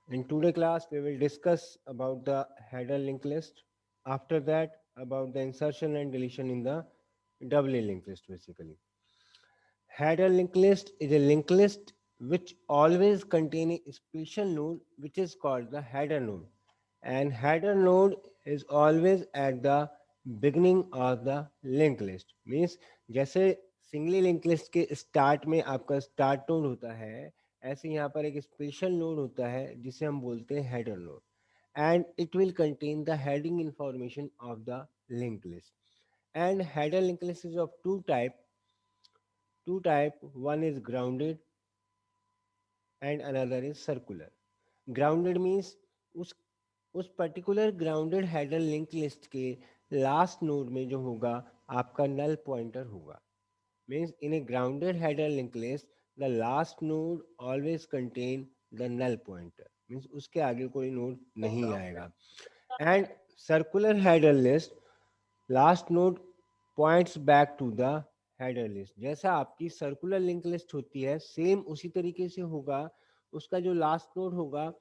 In today class, we will discuss about the header linked list. After that, about the insertion and deletion in the doubly linked list basically. Header linked list is a linked list which always contain a special node which is called the header node. And header node is always at the beginning of the linked list. Means जैसे singly link list के start में आपका start node होता है, ऐसे यहाँ पर एक स्पेशल नोड होता है जिसे हम बोलते हैं header node. And it will contain the heading information of the linked list. And header linked list is of two type. One is grounded and another is circular. Grounded means उस उस particular grounded header link list के last node में जो होगा आपका null pointer होगा. Means in a grounded header linked list, the last node always contain the null pointer. Means उसके आगे कोई नोड नहीं आएगा. And circular header list, last node points back to the header list. जैसा आपकी circular link list होती है same उसी तरीके से होगा. उसका जो लास्ट नोड होगा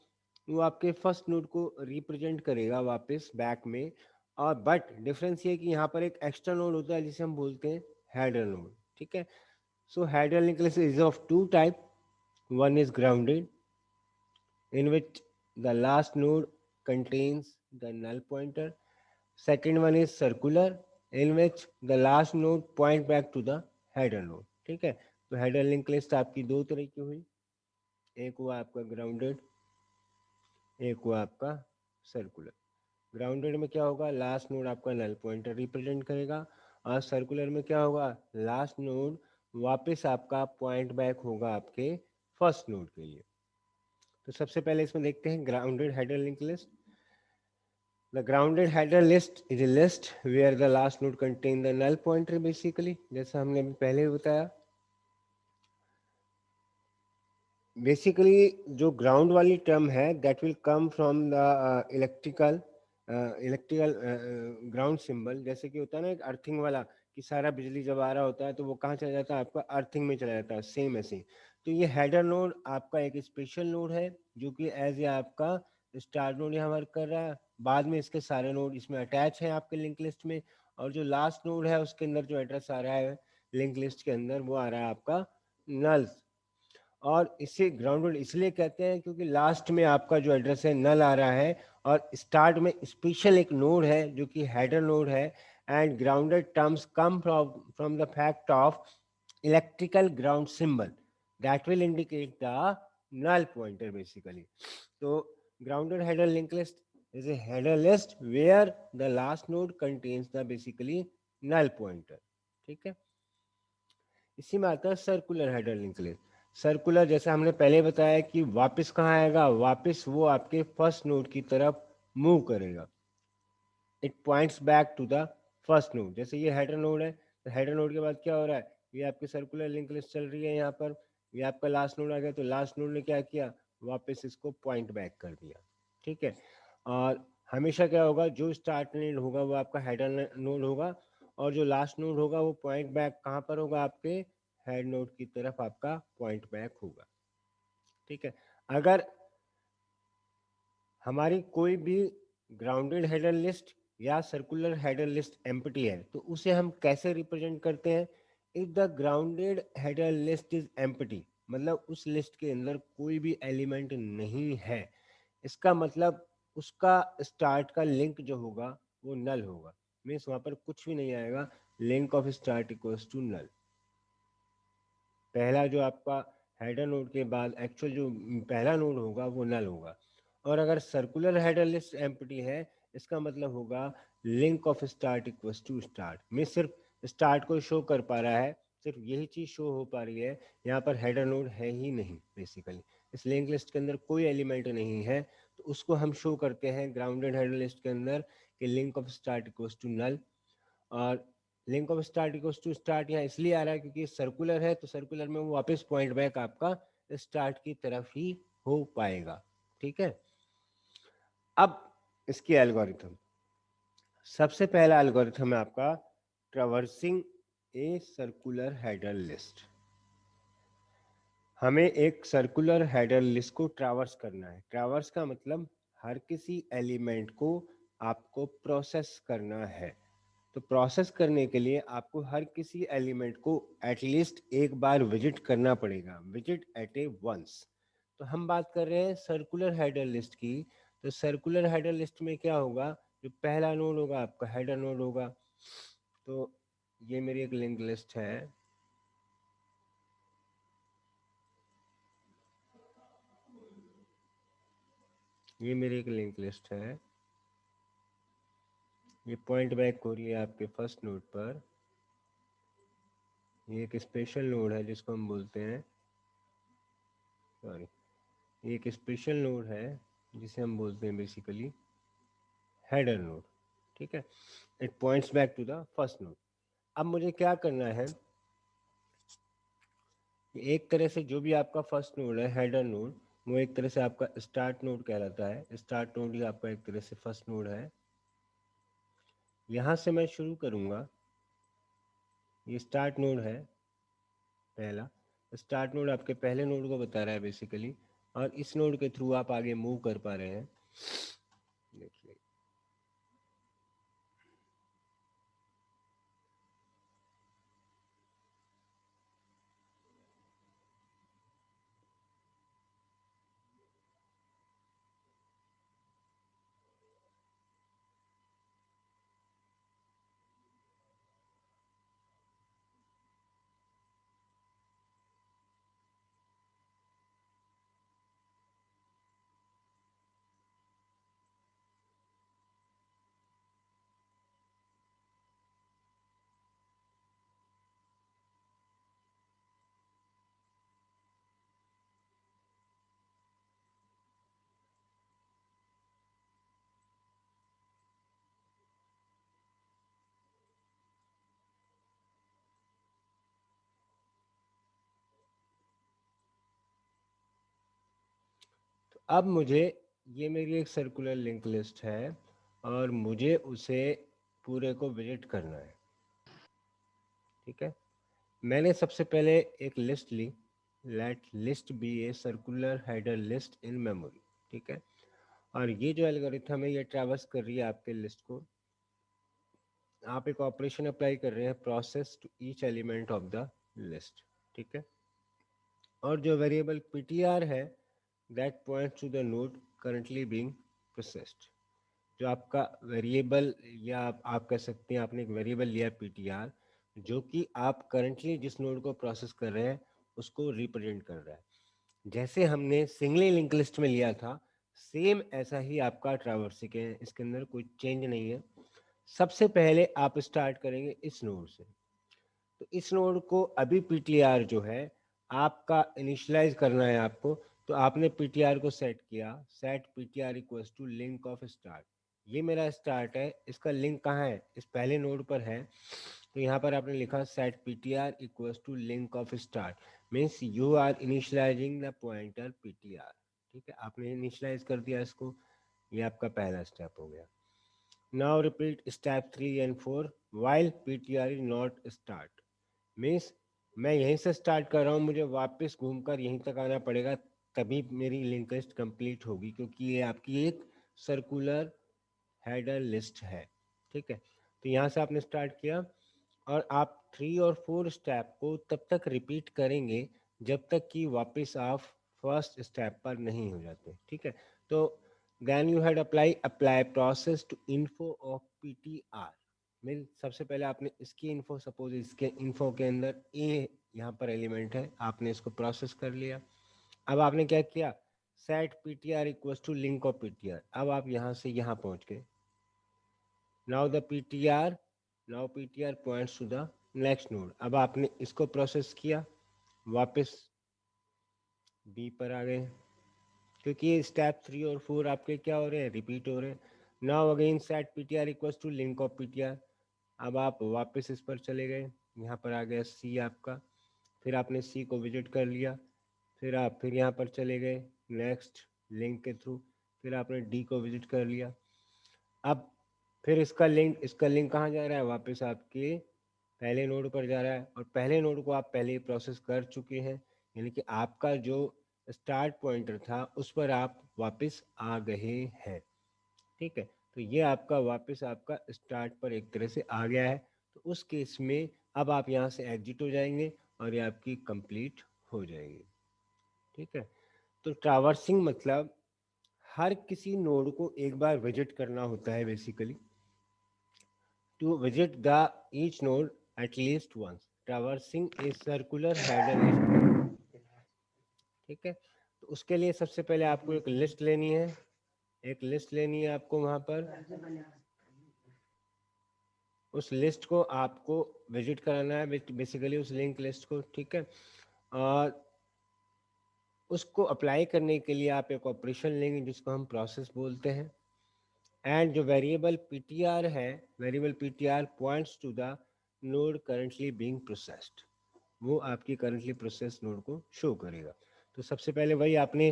वो आपके फर्स्ट नोड को रिप्रेजेंट करेगा वापस बैक में. और बट डिफरेंस ये है कि यहाँ पर एक एक्स्ट्रा नोड होता है जिसे हम बोलते हैं हेडर नोड. ठीक है. So header link list is of two type. One is grounded, in which the last node contains the null pointer. Second one is circular, in which the last node point back to the header node. ठीक है. तो header link list आपकी दो तरह की हुई. एक हुआ आपका grounded, एक हुआ आपका circular. ग्राउंडेड में क्या होगा, लास्ट नोड आपका नल पॉइंटर रिप्रेजेंट करेगा. और सर्कुलर में क्या होगा, लास्ट नोड वापस आपका पॉइंट बैक होगा आपके फर्स्ट नोड के लिए. तो सबसे पहले इसमें देखते हैं grounded header link list. The grounded header list is a list where the last node contain the null pointer basically. जैसा हमने अभी पहले बताया, बेसिकली जो ग्राउंड वाली टर्म है that will come from the electrical ground symbol. जैसे कि होता है ना एक अर्थिंग वाला, कि सारा बिजली जब आ रहा होता है तो वो कहाँ चला जाता है, आपका अर्थिंग में चला जाता है. सेम ऐसे ही. तो ये हेडर नोड आपका एक स्पेशल नोड है जो कि एज ए आपका स्टार नोड यहाँ वर्क कर रहा है. बाद में इसके सारे नोड इसमें अटैच हैं आपके लिंक लिस्ट में. और जो लास्ट नोड है उसके अंदर जो एड्रेस आ रहा है लिंक लिस्ट के अंदर वो आ रहा है आपका नल. और इसे ग्राउंडेड इसलिए कहते हैं क्योंकि लास्ट में आपका जो एड्रेस है नल आ रहा है और स्टार्ट में स्पेशल एक नोड है जो कि हेडर नोड है. And grounded terms come from the fact of electrical ground symbol that will indicate the null pointer basically. So grounded header linked list is a header list where the last node contains the basically null pointer. ठीक है. इसी में आता है circular header link list. Circular जैसा हमने पहले बताया कि वापस कहाँ आएगा, वापस वो आपके फर्स्ट नोड की तरफ मूव करेगा. It points back to the first node. जैसे ये हेडर नोड है तो हेडर नोड के बाद क्या हो रहा है, ये आपकी सर्कुलर लिंक लिस्ट चल रही है यहाँ पर. ये आपका लास्ट नोड आ गया तो लास्ट नोड ने क्या किया, वापस इसको पॉइंट बैक कर दिया. ठीक है. और हमेशा क्या होगा, जो स्टार्ट नोड होगा वो आपका हेडर नोड होगा और जो लास्ट नोड होगा वो पॉइंट बैक कहाँ पर होगा, आपके हेड नोड की तरफ आपका पॉइंट बैक होगा. ठीक है. अगर हमारी कोई भी ग्राउंडेड हेडर लिस्ट या सर्कुलर हेडर लिस्ट एम्प्टी है तो उसे हम कैसे रिप्रेजेंट करते हैं. If the grounded header list is empty, मतलब उस लिस्ट के अंदर कोई भी एलिमेंट नहीं है, इसका मतलब उसका स्टार्ट का लिंक जो होगा वो नल होगा. मीन्स वहां पर कुछ भी नहीं आएगा. Link of start equals to null. पहला जो आपका हेडर नोड के बाद एक्चुअल जो पहला नोड होगा वो नल होगा. और अगर सर्कुलर हेडर लिस्ट एम्प्टी है, इसका मतलब होगा link of start equals to start. में सिर्फ स्टार्ट को शो कर पा रहा है, सिर्फ यही चीज शो हो पा रही है. यहाँ पर हेडर नोड है ही नहीं बेसिकली. इस लिंक लिस्ट के अंदर कोई एलिमेंट नहीं है तो उसको हम शो करते हैं ग्राउंडेड हेडर लिस्ट के अंदर कि link of start equals to null. और link of start equals to start यहाँ इसलिए आ रहा है क्योंकि सर्कुलर है तो सर्कुलर में वो वापस पॉइंट बैक आपका स्टार्ट की तरफ ही हो पाएगा. ठीक है. अब इसकी एल्गोरिथम, सबसे पहला एल्गोरिथम है आपका traversing a circular header list. हमें एक सर्कुलर हेडर लिस्ट को ट्रैवर्स करना है। ट्रैवर्स का मतलब हर किसी एलिमेंट को आपको प्रोसेस करना है। तो प्रोसेस करने के लिए आपको हर किसी एलिमेंट को एटलीस्ट एक बार विजिट करना पड़ेगा, विजिट एट ए वंस। तो हम बात कर रहे हैं सर्कुलर हेडर लिस्ट की। तो सर्कुलर हेडर लिस्ट में क्या होगा, जो पहला नोड होगा आपका हेडर नोड होगा। तो ये मेरी एक लिंक लिस्ट है। ये मेरी एक लिंक लिस्ट है। ये पॉइंट बैक हो रही है आपके फर्स्ट नोड पर। ये एक स्पेशल नोड है जिसको हम बोलते हैं, सॉरी, ये एक स्पेशल नोड है जिसे हम बोलते हैं बेसिकली हेडर नोड। ठीक है, it points back to the first node. अब मुझे क्या करना है, एक तरह से जो भी आपका फर्स्ट नोड है हेडर नोड, वो एक तरह से आपका स्टार्ट नोड कहलाता है। स्टार्ट नोड ही आपका एक तरह से फर्स्ट नोड है। यहाँ से मैं शुरू करूँगा। ये स्टार्ट नोड है पहला। स्टार्ट नोड आपके पहले नोड को बता रहा है बेसिकली, और इस नोड के थ्रू आप आगे मूव कर पा रहे हैं। देखिए, तो अब मुझे, ये मेरी एक सर्कुलर लिंक लिस्ट है और मुझे उसे पूरे को विजिट करना है। ठीक है, मैंने सबसे पहले एक लिस्ट ली। Let list be a circular header list in memory. ठीक है, और ये जो एल्गोरिथम है ये ट्रैवर्स कर रही है आपके लिस्ट को। आप एक ऑपरेशन अप्लाई कर रहे हैं, process to each element of the list. ठीक है, और जो वेरिएबल ptr है that points to the node currently being processed. जो आपका वेरिएबल, या आप कह सकते हैं आपने एक वेरिएबल लिया ptr, जो कि आप करंटली जिस नोड को प्रोसेस कर रहे हैं उसको रिप्रेजेंट कर रहा है। जैसे हमने सिंगली लिंक लिस्ट में लिया था, सेम ऐसा ही आपका ट्रैवर्सिंग है, इसके अंदर कोई चेंज नहीं है। सबसे पहले आप स्टार्ट करेंगे इस नोड से। तो इस नोड को अभी पीटीआर जो है आपका इनिशियलाइज करना है आपको। तो आपने पीटीआर को सेट किया, set PTR equals to link of start. ये मेरा स्टार्ट है, इसका लिंक कहाँ है, इस पहले नोड पर है। तो यहाँ पर आपने लिखा set PTR equals to link of start, means you are initializing the pointer PTR. ठीक है, आपने इनिशियलाइज कर दिया इसको। ये आपका पहला स्टेप हो गया। Now repeat step 3 and 4 while ptr is not start, means मैं यहीं से स्टार्ट कर रहा हूँ, मुझे वापस घूमकर यहीं तक आना पड़ेगा, तभी मेरी लिंक लिस्ट कंप्लीट होगी, क्योंकि ये आपकी एक सर्कुलर हेडर लिस्ट है। ठीक है, तो यहाँ से आपने स्टार्ट किया, और आप 3 और 4 स्टेप को तब तक रिपीट करेंगे जब तक कि वापस आप फर्स्ट स्टेप पर नहीं हो जाते। ठीक है, तो then you had apply process to info of PTR. Mean सबसे पहले आपने इसकी इन्फो, सपोज इसके इन्फो के अंदर ए यहाँ पर एलिमेंट है, आपने इसको प्रोसेस कर लिया। अब आपने क्या किया, set P T R equals to link of P T R. अब आप यहाँ से यहाँ पहुँच गए। Now the P T R, now P T R points to the next node. अब आपने इसको प्रोसेस किया, वापस बी पर आ गए, क्योंकि ये स्टेप 3 और 4 आपके क्या हो रहे हैं, रिपीट हो रहे हैं। Now again set P T R equals to link of P T R. अब आप वापस इस पर चले गए, यहाँ पर आ गया सी आपका। फिर आपने सी को विजिट कर लिया, फिर आप फिर यहाँ पर चले गए नेक्स्ट लिंक के थ्रू, फिर आपने डी को विजिट कर लिया। अब फिर इसका लिंक कहाँ जा रहा है, वापस आपके पहले नोड पर जा रहा है, और पहले नोड को आप पहले ही प्रोसेस कर चुके हैं। यानी कि आपका जो स्टार्ट पॉइंटर था उस पर आप वापस आ गए हैं। ठीक है, तो ये आपका वापस आपका स्टार्ट पर एक तरह से आ गया है। तो उस केस में अब आप यहाँ से एग्जिट हो जाएंगे और ये आपकी कंप्लीट हो जाएगी। ठीक है, तो ट्रैवर्सिंग मतलब हर किसी नोड को एक बार विजिट करना होता है basically. To visit the each node at least once, traversing a circular header list. ठीक है, तो उसके लिए सबसे पहले आपको एक लिस्ट लेनी है, एक लिस्ट लेनी है आपको वहां पर। उस लिस्ट को आपको विजिट कराना है बेसिकली, उस लिंक लिस्ट को। ठीक है, और उसको अप्लाई करने के लिए आप एक ऑपरेशन लेंगे जिसको हम प्रोसेस बोलते हैं। एंड जो वेरिएबल पीटीआर है, variable PTR points to the node currently being processed, वो आपकी करंटली प्रोसेस नोड को शो करेगा। तो सबसे पहले वही आपने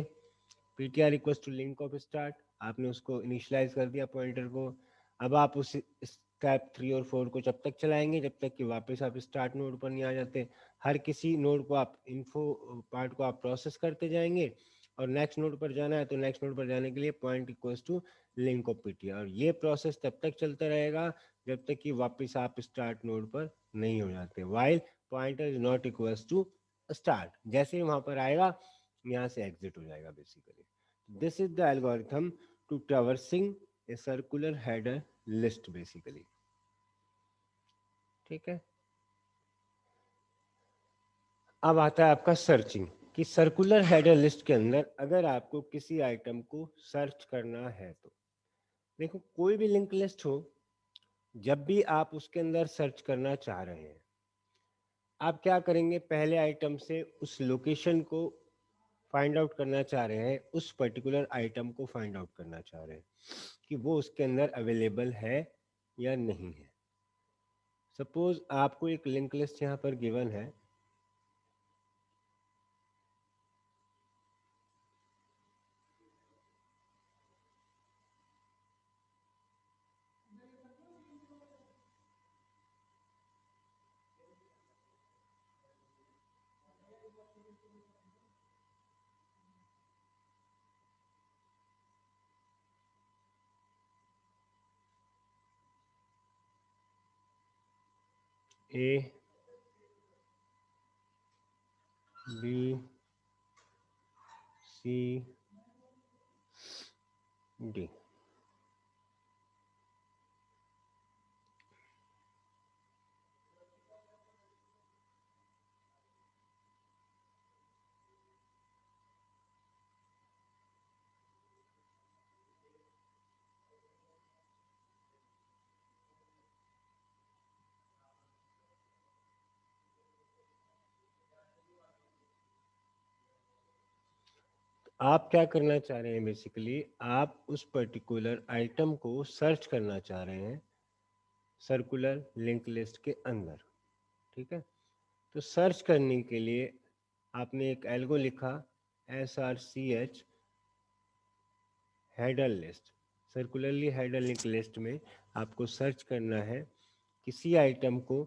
P T R equals to link of start, आपने उसको इनिशलाइज कर दिया पॉइंटर को। अब आप उस स्टेप 3 और 4 को जब तक चलाएंगे जब तक कि वापस आप स्टार्ट नोड पर नहीं आ जाते। हर किसी नोड को आप इन्फो पार्ट को आप प्रोसेस करते जाएंगे, और नेक्स्ट नोड पर जाना है तो नेक्स्ट नोड पर जाने के लिए point equals to link of P T R. और ये प्रोसेस तब तक चलता रहेगा जब तक कि वापस आप स्टार्ट नोड पर नहीं हो जाते। While pointer is not equals to start, जैसे ही वहां पर आएगा यहाँ से एग्जिट हो जाएगा basically. This is the algorithm to traversing a circular header list basically. ठीक है, अब आता है आपका सर्चिंग, कि सर्कुलर हेडर लिस्ट के अंदर अगर आपको किसी आइटम को सर्च करना है तो देखो, कोई भी लिंक लिस्ट हो, जब भी आप उसके अंदर सर्च करना चाह रहे हैं, आप क्या करेंगे, पहले आइटम से उस लोकेशन को फाइंड आउट करना चाह रहे हैं, उस पर्टिकुलर आइटम को फाइंड आउट करना चाह रहे हैं कि वो उसके अंदर अवेलेबल है या नहीं है। सपोज आपको एक लिंक लिस्ट यहाँ पर गिवन है, ए बी सी डी। आप क्या करना चाह रहे हैं, बेसिकली आप उस पर्टिकुलर आइटम को सर्च करना चाह रहे हैं सर्कुलर लिंक लिस्ट के अंदर। ठीक है, तो सर्च करने के लिए आपने एक एल्गो लिखा, SRCH header list. Circularly header link list में आपको सर्च करना है किसी आइटम को,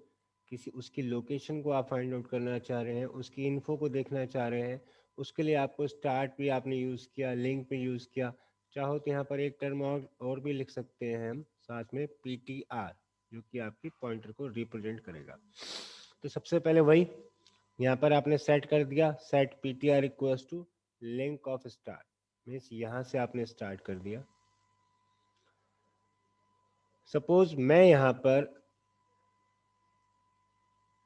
किसी उसकी लोकेशन को आप फाइंड आउट करना चाह रहे हैं, उसकी इन्फो को देखना चाह रहे हैं। उसके लिए आपको स्टार्ट भी आपने यूज़ किया, लिंक भी यूज़ किया। चाहो तो यहाँ पर एक टर्म और भी लिख सकते हैं हम साथ में, PTR, जो कि आपकी पॉइंटर को रिप्रेजेंट करेगा। तो सबसे पहले वही यहाँ पर आपने सेट कर दिया, set PTR equals to link of start, means यहाँ से आपने स्टार्ट कर दिया। सपोज मैं यहाँ पर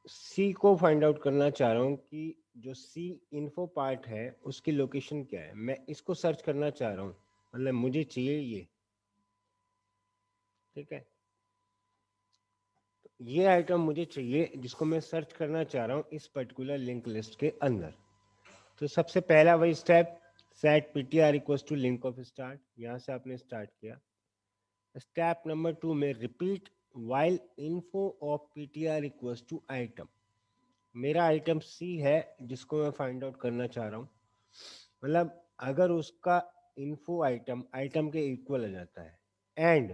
सी को फाइंड आउट करना चाह रहा हूँ कि जो सी इन्फो पार्ट है उसकी लोकेशन क्या है, मैं इसको सर्च करना चाह रहा हूँ, मतलब मुझे चाहिए ये। ठीक है, तो ये आइटम मुझे चाहिए जिसको मैं सर्च करना चाह रहा हूँ इस पर्टिकुलर लिंक लिस्ट के अंदर। तो सबसे पहला वही step, set PTR equals to link of start, यहाँ से आपने स्टार्ट किया। स्टेप नंबर 2 में repeat while info of PTR equals to item. मेरा आइटम सी है जिसको मैं फाइंड आउट करना चाह रहा हूँ, मतलब अगर उसका इन्फो आइटम आइटम के इक्वल आ जाता है and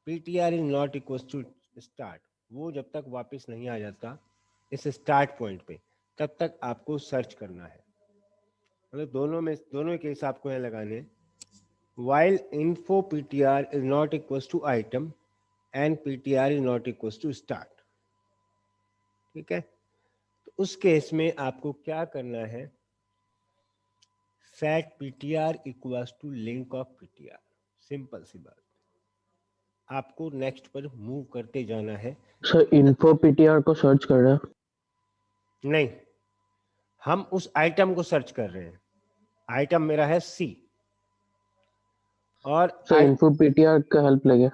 PTR is not equal to start, वो जब तक वापस नहीं आ जाता इस स्टार्ट पॉइंट पे, तब तक आपको सर्च करना है। मतलब दोनों केस आपको यहाँ लगाने हैं। While info PTR is not equals to item and PTR is not equals to start, ठीक है। तो उस केस में आपको क्या करना है, set PTR equals to link of PTR, simple सी बात। आपको नेक्स्ट पर मूव करते जाना है। सर इन्फो पीटीआर को सर्च कर रहे हैं? नहीं, हम उस आइटम को सर्च कर रहे हैं। आइटम मेरा है सी और सर इन्फो पीटीआर का हेल्प लेंगे?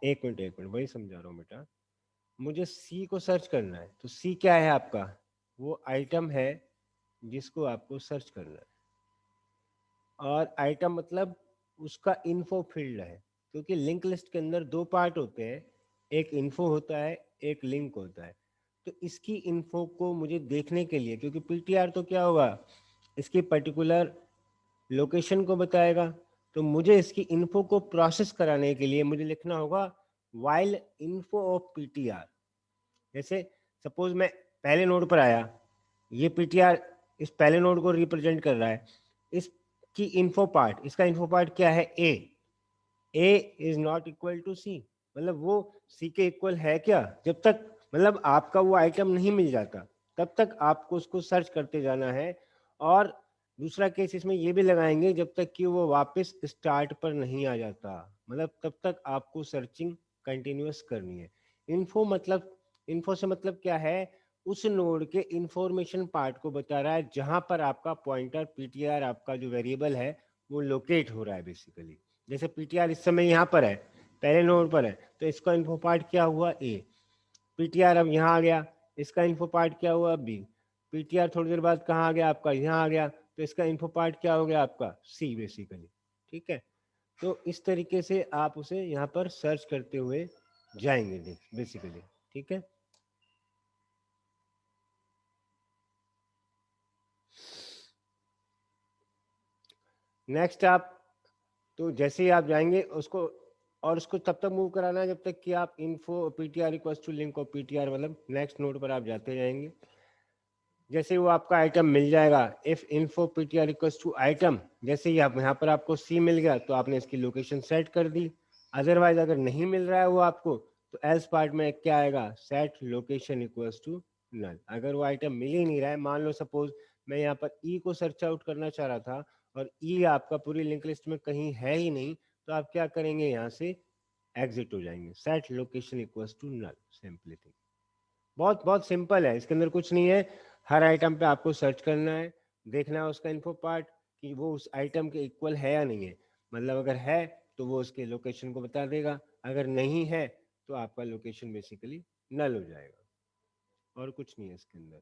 एक मिनट वही समझा रहा हूँ बेटा। मुझे सी को सर्च करना है, तो सी क्या है आपका, वो आइटम है जिसको आपको सर्च करना है। और आइटम मतलब उसका इन्फो फील्ड है, क्योंकि लिंक लिस्ट के अंदर दो पार्ट होते हैं, एक इन्फो होता है, एक लिंक होता है। तो इसकी इन्फो को मुझे देखने के लिए, क्योंकि पीटीआर तो क्या होगा, इसकी पर्टिकुलर लोकेशन को बताएगा, तो मुझे इसकी इन्फो को प्रोसेस कराने के लिए मुझे लिखना होगा वाइल इन्फो ऑफ पीटीआर। जैसे सपोज मैं पहले नोड पर आया, ये पीटीआर इस पहले नोड को रिप्रेजेंट कर रहा है। इसकी इन्फो पार्ट, इसका इन्फो पार्ट क्या है, ए इज नॉट इक्वल टू सी, मतलब वो सी के इक्वल है क्या, जब तक मतलब आपका वो आइटम नहीं मिल जाता तब तक आपको उसको सर्च करते जाना है। और दूसरा केस इसमें ये भी लगाएंगे, जब तक कि वो वापस स्टार्ट पर नहीं आ जाता, मतलब तब तक आपको सर्चिंग कंटिन्यूअस करनी है। इन्फो मतलब, इन्फो से मतलब क्या है, उस नोड के इंफॉर्मेशन पार्ट को बता रहा है जहां पर आपका पॉइंटर पीटीआर, आपका जो वेरिएबल है वो लोकेट हो रहा है बेसिकली। जैसे पीटीआर इस समय यहाँ पर है, पहले नोड पर है, तो इसका इन्फो पार्ट क्या हुआ, ए। पीटीआर अब यहाँ आ गया, इसका इन्फो पार्ट क्या हुआ, बी। पीटीआर थोड़ी देर बाद कहाँ आ गया आपका, यहाँ आ गया, तो इसका इन्फो पार्ट क्या हो गया आपका, सी बेसिकली। ठीक है, तो इस तरीके से आप उसे यहाँ पर सर्च करते हुए जाएंगे बेसिकली। ठीक है, नेक्स्ट आप, तो जैसे ही आप जाएंगे उसको, और उसको तब तक मूव कराना है जब तक कि आप info PTR equals to link of PTR, मतलब नेक्स्ट नोड पर आप जाते जाएंगे। जैसे वो आपका आइटम मिल जाएगा, if info PTR equals to item, जैसे ही आप यहाँ पर आपको सी मिल गया तो आपने इसकी लोकेशन सेट कर दी। अदरवाइज अगर नहीं मिल रहा है वो आपको, तो एल्स पार्ट में क्या आएगा, set location equals to null. अगर वो आइटम मिल ही नहीं रहा है, मान लो सपोज मैं यहाँ पर ई को सर्च आउट करना चाह रहा था और ई आपका पूरी लिंक लिस्ट में कहीं है ही नहीं, तो आप क्या करेंगे, यहाँ से एग्जिट हो जाएंगे, set location equals to null, simply thing. बहुत बहुत सिंपल है, इसके अंदर कुछ नहीं है। हर आइटम पे आपको सर्च करना है, देखना है उसका इन्फो पार्ट कि वो उस आइटम के इक्वल है या नहीं है। मतलब अगर है तो वो उसके लोकेशन को बता देगा, अगर नहीं है तो आपका लोकेशन बेसिकली नल हो जाएगा, और कुछ नहीं है इसके अंदर।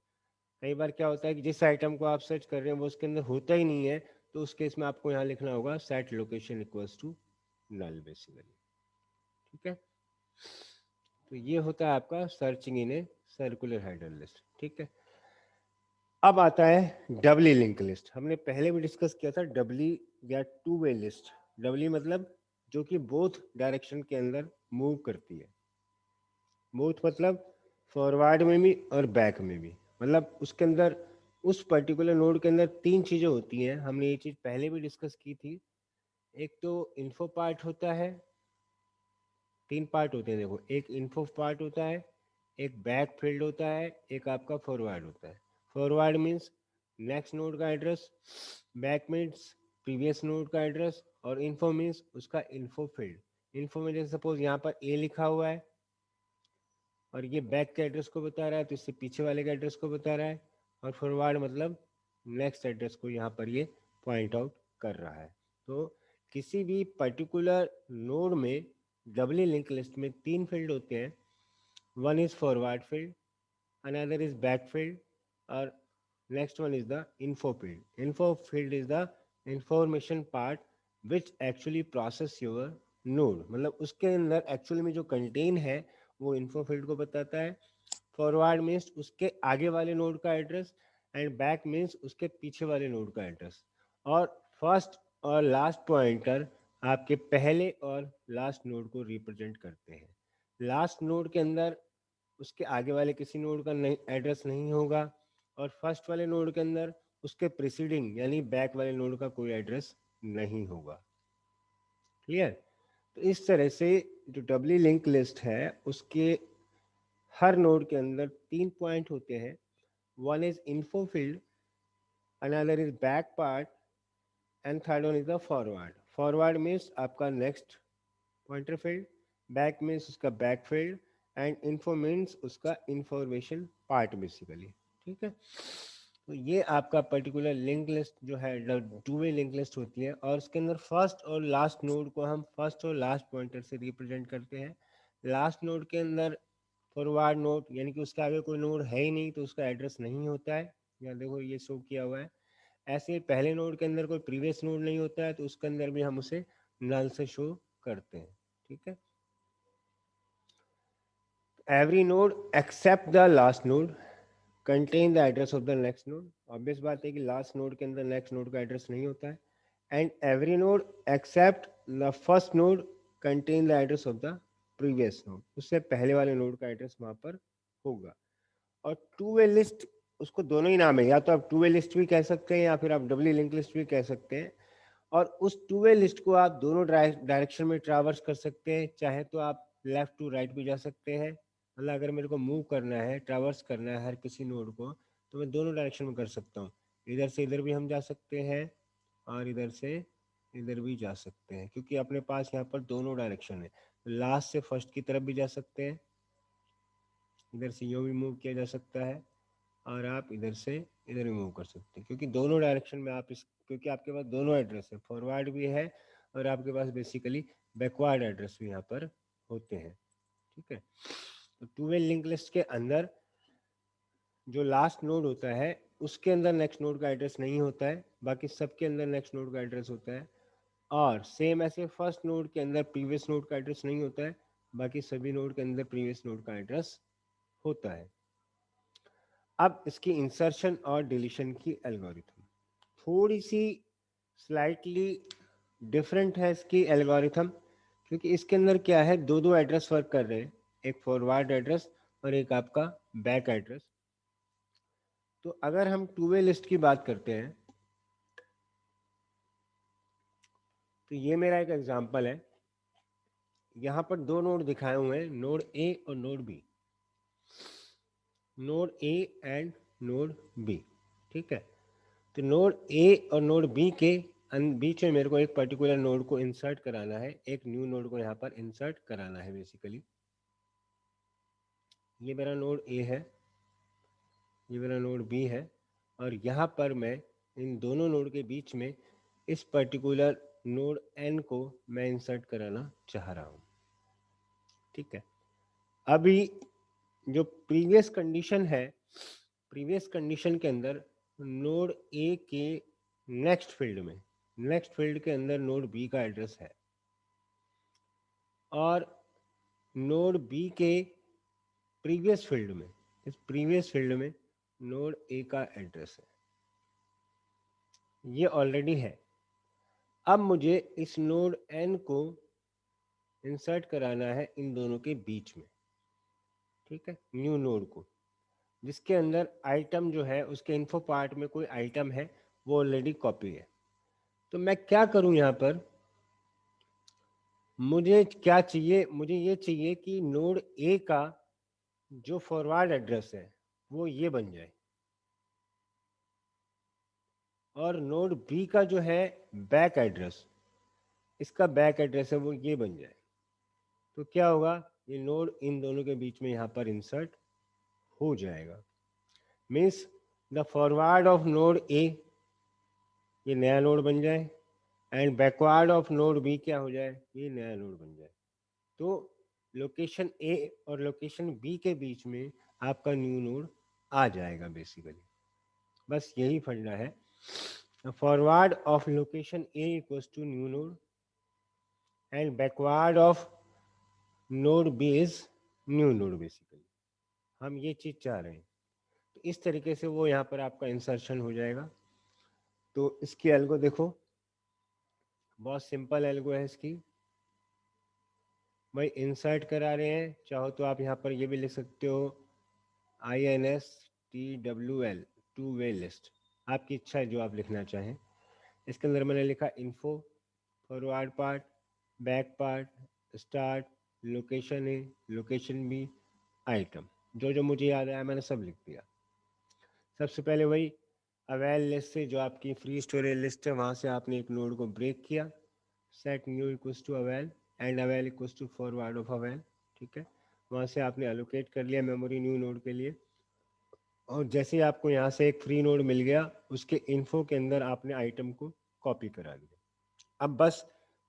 कई बार क्या होता है कि जिस आइटम को आप सर्च कर रहे हैं वो उसके अंदर होता ही नहीं है, तो उस केस में आपको यहाँ लिखना होगा set location equals to null basically. ठीक है, तो ये होता है आपका searching in a circular header list. ठीक है, अब आता है डबली लिंक लिस्ट। हमने पहले भी डिस्कस किया था डबली या टू वे लिस्ट। डबली मतलब जो कि बोथ डायरेक्शन के अंदर मूव करती है। बोथ मतलब फॉरवर्ड में भी और बैक में भी, मतलब उसके अंदर, उस पर्टिकुलर नोड के अंदर तीन चीज़ें होती हैं। हमने ये चीज़ पहले भी डिस्कस की थी। एक तो इन्फो पार्ट होता है, तीन पार्ट होते हैं देखो, एक इन्फो पार्ट होता है, एक बैक फील्ड होता है, एक आपका फॉरवर्ड होता है। फॉरवर्ड मीन्स नेक्स्ट नोड का address, back means previous node का एड्रेस, और इन्फो मीन्स उसका इन्फो फील्ड। इन्फो में जैसे सपोज यहाँ पर ए लिखा हुआ है और ये बैक के एड्रेस को बता रहा है, तो इससे पीछे वाले के एड्रेस को बता रहा है। और फॉरवर्ड मतलब नेक्स्ट एड्रेस को यहाँ पर ये पॉइंट आउट कर रहा है। तो किसी भी पर्टिकुलर नोड में डबली लिंक लिस्ट में तीन फील्ड होते हैं। One is forward field, another is back field, और next one is the info field. Info field is the information part which actually process your node, मतलब उसके अंदर एक्चुअली में जो कंटेन है वो इन्फो फील्ड को बताता है। फॉरवर्ड मीन्स उसके आगे वाले नोड का एड्रेस, एंड बैक मीन्स उसके पीछे वाले नोड का एड्रेस। और फर्स्ट और लास्ट पॉइंटर आपके पहले और लास्ट नोड को रिप्रेजेंट करते हैं। लास्ट नोड के अंदर उसके आगे वाले किसी नोड का नहीं एड्रेस नहीं होगा, और फर्स्ट वाले नोड के अंदर उसके प्रीसीडिंग यानी बैक वाले नोड का कोई एड्रेस नहीं होगा। क्लियर? तो इस तरह से जो डबली लिंक लिस्ट है उसके हर नोड के अंदर 3 पॉइंट होते हैं। One is info field, another is back part, and third one is the forward. Forward means आपका next pointer field, back means उसका back field, and info means उसका इंफॉर्मेशन पार्ट बेसिकली। ठीक है, तो ये आपका पर्टिकुलर लिंक लिस्ट जो है टू वे लिंक लिस्ट होती है, और उसके अंदर फर्स्ट और लास्ट नोड को हम फर्स्ट और लास्ट पॉइंटर से रिप्रेजेंट करते हैं। लास्ट नोड के अंदर फॉरवर्ड नोड यानी कि उसके आगे कोई नोड है ही नहीं तो उसका एड्रेस नहीं होता है, या देखो ये शो किया हुआ है। ऐसे ही पहले नोड के अंदर कोई प्रीवियस नोड नहीं होता है तो उसके अंदर भी हम उसे नल से शो करते हैं। ठीक है, every node except the last node contain the address of the next node। Obvious बात है कि लास्ट नोड के अंदर नेक्स्ट नोड का एड्रेस नहीं होता है। And every node except the first node contain the address of the previous node, उससे पहले वाले नोड का एड्रेस वहां पर होगा। और टू वे लिस्ट, उसको दोनों ही नाम है, या तो आप टू वे लिस्ट भी कह सकते हैं या फिर आप डबली लिंक लिस्ट भी कह सकते हैं। और उस टू वे लिस्ट को आप दोनों डायरेक्शन में ट्रैवर्स कर सकते हैं, चाहे तो आप लेफ्ट टू राइट भी जा सकते हैं। मतलब अगर मेरे को मूव करना है, ट्रैवर्स करना है हर किसी नोड को, तो मैं दोनों डायरेक्शन में कर सकता हूँ। इधर से इधर भी हम जा सकते हैं और इधर से इधर भी जा सकते हैं, क्योंकि अपने पास यहाँ पर दोनों डायरेक्शन है। लास्ट से फर्स्ट की तरफ भी जा सकते हैं, इधर से यूँ भी मूव किया जा सकता है, और आप इधर से इधर भी मूव कर सकते हैं, क्योंकि दोनों डायरेक्शन में आप इस, क्योंकि आपके पास दोनों एड्रेस है, फॉरवर्ड भी है और आपके पास बेसिकली बैकवर्ड एड्रेस भी यहाँ पर होते हैं। ठीक है, तो टू वे लिंक लिस्ट के अंदर जो लास्ट नोड होता है उसके अंदर नेक्स्ट नोड का एड्रेस नहीं होता है, बाकी सबके अंदर नेक्स्ट नोड का एड्रेस होता है। और सेम ऐसे फर्स्ट नोड के अंदर प्रीवियस नोड का एड्रेस नहीं होता है, बाकी सभी नोड के अंदर प्रीवियस नोड का एड्रेस होता है। अब इसकी इंसर्शन और डिलीशन की एल्गोरिथम थोड़ी सी स्लाइटली डिफरेंट है इसकी एल्गोरिथम, क्योंकि इसके अंदर क्या है, दो दो एड्रेस वर्क कर रहे हैं, एक फॉरवर्ड एड्रेस और एक आपका बैक एड्रेस। तो अगर हम टू वे लिस्ट की बात करते हैं, तो ये मेरा एक एग्जांपल है। यहाँ पर दो नोड दिखाए हुए हैं, नोड ए और node B, node A and node B. ठीक है, तो नोड ए और नोड बी के बीच में मेरे को एक पर्टिकुलर नोड को इंसर्ट कराना है, एक न्यू नोड को यहाँ पर इंसर्ट कराना है बेसिकली। ये मेरा नोड ए है, ये मेरा नोड बी है, और यहाँ पर मैं इन दोनों नोड के बीच में इस पर्टिकुलर नोड एन को मैं इंसर्ट कराना चाह रहा हूँ। ठीक है, अभी जो प्रीवियस कंडीशन है, प्रीवियस कंडीशन के अंदर नोड ए के नेक्स्ट फील्ड में, नेक्स्ट फील्ड के अंदर नोड बी का एड्रेस है, और नोड बी के प्रीवियस फील्ड में, इस प्रीवियस फील्ड में नोड ए का एड्रेस है, ये ऑलरेडी है। अब मुझे इस नोड एन को इंसर्ट कराना है इन दोनों के बीच में। ठीक है, न्यू नोड को, जिसके अंदर आइटम जो है उसके इन्फो पार्ट में कोई आइटम है, वो ऑलरेडी कॉपी है। तो मैं क्या करूं यहाँ पर, मुझे क्या चाहिए, मुझे ये चाहिए कि नोड ए का जो फॉरवर्ड एड्रेस है वो ये बन जाए, और नोड बी का जो है बैक एड्रेस, इसका बैक एड्रेस है वो ये बन जाए। तो क्या होगा, ये नोड इन दोनों के बीच में यहाँ पर इंसर्ट हो जाएगा। Means the forward of node A ये नया नोड बन जाए, and backward of node B क्या हो जाए, ये नया नोड बन जाए। तो लोकेशन ए और लोकेशन बी के बीच में आपका न्यू नोड आ जाएगा बेसिकली। बस यही फंडा है, forward of location A equals to new node and backward of node B is new node basically. हम ये चीज़ चाह रहे हैं, तो इस तरीके से वो यहाँ पर आपका इंसर्शन हो जाएगा। तो इसकी एल्गो देखो, बहुत सिंपल एल्गो है इसकी। भाई इंसर्ट करा रहे हैं, चाहो तो आप यहाँ पर ये भी लिख सकते हो INSTWL टू वे लिस्ट, आपकी इच्छा है जो आप लिखना चाहें। इसके अंदर मैंने लिखा info, forward part, back part, start, location A, location B, item. जो जो मुझे याद आया मैंने सब लिख दिया। सबसे पहले वही अवेल लिस्ट से, जो आपकी फ्री स्टोरेज लिस्ट है, वहाँ से आपने एक नोड को ब्रेक किया, set new equals to avail and avail equals to forward of avail, ठीक है। वहाँ से आपने एलोकेट कर लिया मेमोरी न्यू नोड के लिए, और जैसे ही आपको यहाँ से एक फ्री नोड मिल गया, उसके इन्फो के अंदर आपने आइटम को कॉपी करा दिया। अब बस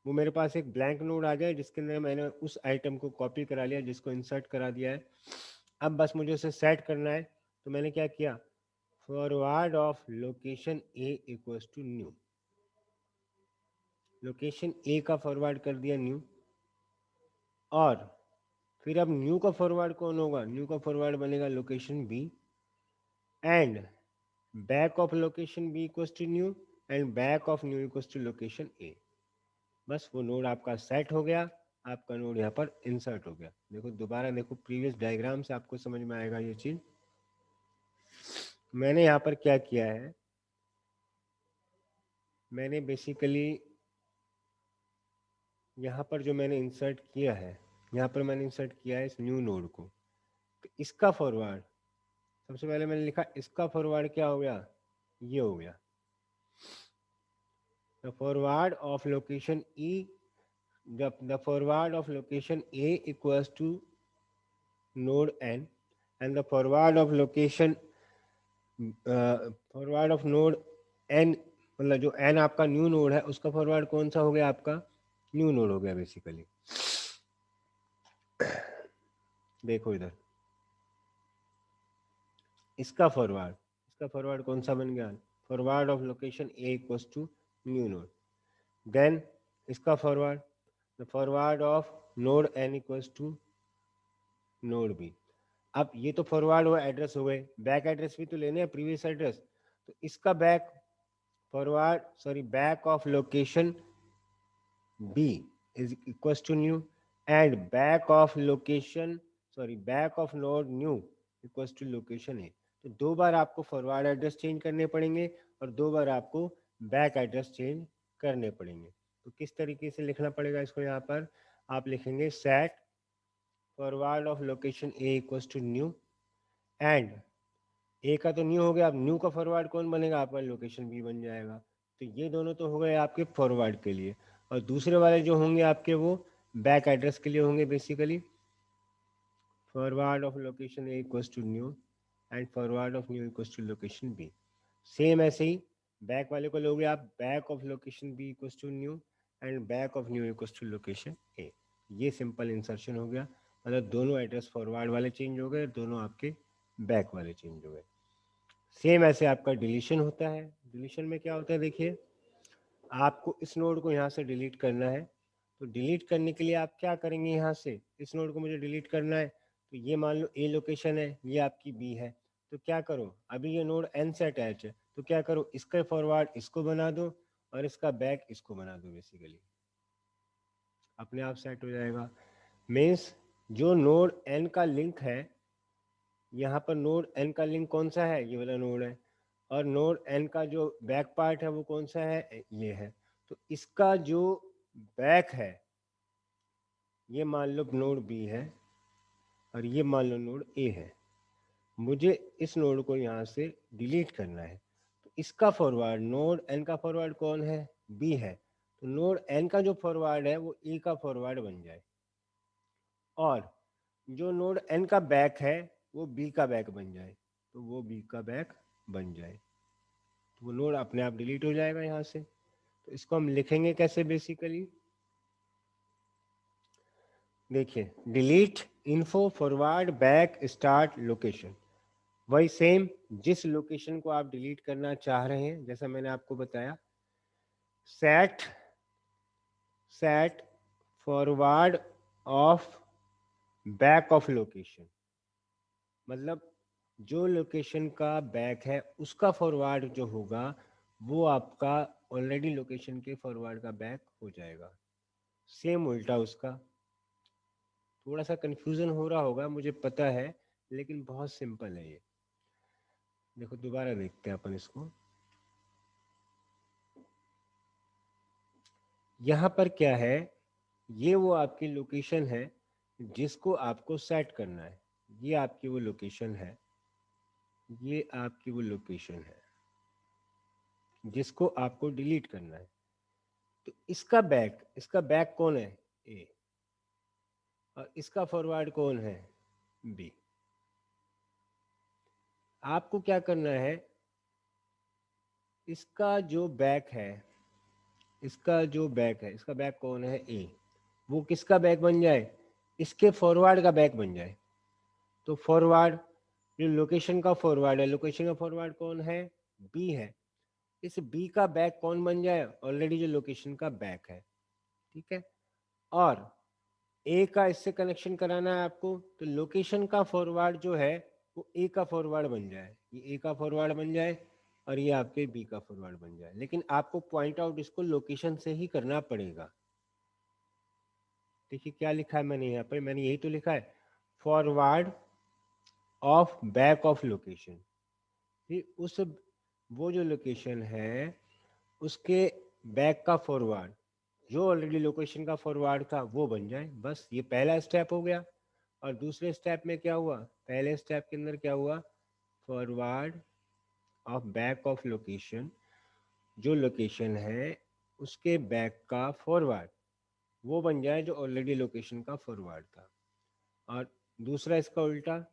वो मेरे पास एक ब्लैंक नोड आ गया जिसके अंदर मैंने उस आइटम को कॉपी करा लिया, जिसको इंसर्ट करा दिया है। अब बस मुझे उसे सेट करना है, तो मैंने क्या किया, forward of location A equals to new, location A का फॉरवर्ड कर दिया न्यू। और फिर अब न्यू का फॉरवर्ड कौन होगा, न्यू का फॉरवर्ड बनेगा location B, and back of location B equals to new and back of new equals to location A. बस वो नोड आपका सेट हो गया, आपका नोड यहाँ पर इंसर्ट हो गया। देखो दोबारा देखो प्रीवियस डायग्राम से आपको समझ में आएगा ये चीज। मैंने यहाँ पर क्या किया है, मैंने बेसिकली यहाँ पर जो मैंने इंसर्ट किया है, यहाँ पर मैंने इंसर्ट किया है इस न्यू नोड को। तो इसका फॉरवर्ड सबसे पहले मैंने लिखा, इसका फॉरवर्ड क्या हो गया, ये हो गया। The forward of location E, the forward of location A equals to node n, and the forward of location forward of node n, मतलब जो n आपका न्यू नोड है उसका फॉरवर्ड कौन सा हो गया, आपका न्यू नोड हो गया बेसिकली। देखो इधर, इसका फॉरवर्ड कौन सा बन गया, forward of location A equals to new node. Then इसका forward, the forward of node N equals to node B. अब ये तो फॉरवर्ड हुआ, एड्रेस हो गए, बैक एड्रेस भी तो लेने हैं, प्रीवियस एड्रेस। तो इसका back forward, sorry, back of location B is equals to new, and back of location, sorry, back of node new equals to location A. तो दो बार आपको फॉरवर्ड एड्रेस चेंज करने पड़ेंगे और दो बार आपको बैक एड्रेस चेंज करने पड़ेंगे। तो किस तरीके से लिखना पड़ेगा इसको, यहाँ पर आप लिखेंगे set forward of location A equals to new, and A का तो न्यू हो गया, अब न्यू का फॉरवर्ड कौन बनेगा, आपका लोकेशन बी बन जाएगा। तो ये दोनों तो हो गए आपके फॉरवर्ड के लिए, और दूसरे वाले जो होंगे आपके वो बैक एड्रेस के लिए होंगे basically. Forward of location A equals to new and forward of new equals to location B. Same ऐसे ही बैक वाले को लोगे आप, back of location B equals to new and back of new equals to location A. ये simple insertion हो गया, मतलब दोनों एड्रेस फॉरवर्ड वाले चेंज हो गए, दोनों आपके बैक वाले चेंज हो गए। सेम ऐसे आपका डिलीशन होता है। डिलीशन में क्या होता है, देखिए आपको इस नोड को यहाँ से डिलीट करना है, तो डिलीट करने के लिए आप क्या करेंगे, यहाँ से इस नोड को मुझे डिलीट करना है, तो ये मान लो ए लोकेशन है, ये आपकी बी है। तो क्या करो, अभी ये नोड एन से अटैच है, तो क्या करो, इसका फॉरवर्ड इसको बना दो और इसका बैक इसको बना दो, बेसिकली अपने आप सेट हो जाएगा। मीन्स जो नोड एन का लिंक है, यहाँ पर नोड एन का लिंक कौन सा है, ये वाला नोड है, और नोड एन का जो बैक पार्ट है वो कौन सा है, ये है। तो इसका जो बैक है, ये मान लो नोड बी है और ये मान लो नोड ए है। मुझे इस नोड को यहाँ से डिलीट करना है, तो इसका फॉरवर्ड, नोड एन का फॉरवर्ड कौन है, बी है। तो नोड एन का जो फॉरवर्ड है वो ए का फॉरवर्ड बन जाए, और जो नोड एन का बैक है वो बी का बैक बन जाए, तो वो बी का बैक बन जाए, तो वो नोड अपने आप डिलीट हो जाएगा यहाँ से। तो इसको हम लिखेंगे कैसे बेसिकली, देखिए delete info forward back start location. वही सेम, जिस लोकेशन को आप डिलीट करना चाह रहे हैं, जैसा मैंने आपको बताया, set set forward of back of location, मतलब जो लोकेशन का बैक है उसका फॉरवर्ड जो होगा वो आपका ऑलरेडी लोकेशन के फॉरवर्ड का बैक हो जाएगा। सेम उल्टा उसका, थोड़ा सा कंफ्यूजन हो रहा होगा मुझे पता है, लेकिन बहुत सिंपल है ये। देखो दोबारा देखते हैं अपन इसको। यहाँ पर क्या है, ये वो आपकी लोकेशन है जिसको आपको सेट करना है। ये आपकी वो लोकेशन है, ये आपकी वो लोकेशन है जिसको आपको डिलीट करना है। तो इसका बैक कौन है, ए, और इसका फॉरवर्ड कौन है, बी। आपको क्या करना है, इसका जो बैक है, इसका बैक कौन है, ए, वो किसका बैक बन जाए, इसके फॉरवर्ड का बैक बन जाए। तो फॉरवर्ड, जो लोकेशन का फॉरवर्ड है, लोकेशन का फॉरवर्ड कौन है, बी है। इस बी का बैक कौन बन जाए, ऑलरेडी जो लोकेशन का बैक है, ठीक है। और ए का इससे कनेक्शन कराना है आपको, तो लोकेशन का फॉरवर्ड जो है वो ए का फॉरवर्ड बन जाए, ये ए का फॉरवर्ड बन जाए और ये आपके बी का फॉरवर्ड बन जाए। लेकिन आपको पॉइंट आउट इसको लोकेशन से ही करना पड़ेगा। देखिए क्या लिखा है मैंने यहाँ पर, मैंने यही तो लिखा है, forward of back of location. उस वो जो लोकेशन है उसके बैक का फॉरवर्ड जो ऑलरेडी लोकेशन का फॉरवर्ड था वो बन जाए, बस ये पहला स्टेप हो गया। और दूसरे स्टेप में क्या हुआ, पहले स्टेप के अंदर क्या हुआ, forward of back of location, जो लोकेशन है उसके बैक का फॉरवर्ड वो बन जाए जो ऑलरेडी लोकेशन का फॉरवर्ड था। और दूसरा इसका उल्टा,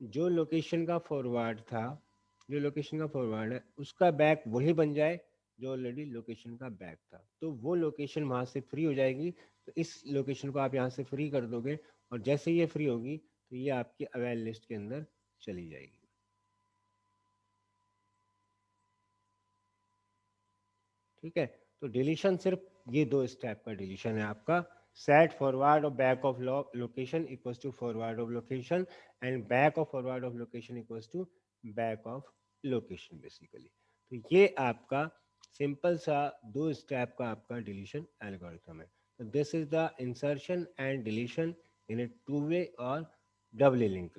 जो लोकेशन का फॉरवर्ड था, जो लोकेशन का फॉरवर्ड है उसका बैक वही बन जाए जो ऑलरेडी लोकेशन का बैक था। तो वो लोकेशन वहाँ से फ्री हो जाएगी। तो इस लोकेशन को आप यहाँ से फ्री कर दोगे और जैसे ये फ्री होगी तो ये आपकी अवेल लिस्ट के अंदर चली जाएगी। ठीक है, तो डिलीशन सिर्फ ये दो स्टेप का डिलीशन है आपका, सेट फॉरवर्ड और back of location equals to forward of location and back of forward of location equals to back of location basically. तो ये आपका सिंपल सा दो स्टेप का आपका डिलीशन एल्गोरिथम है। तो this is the insertion and deletion in A two way और डबली लिंक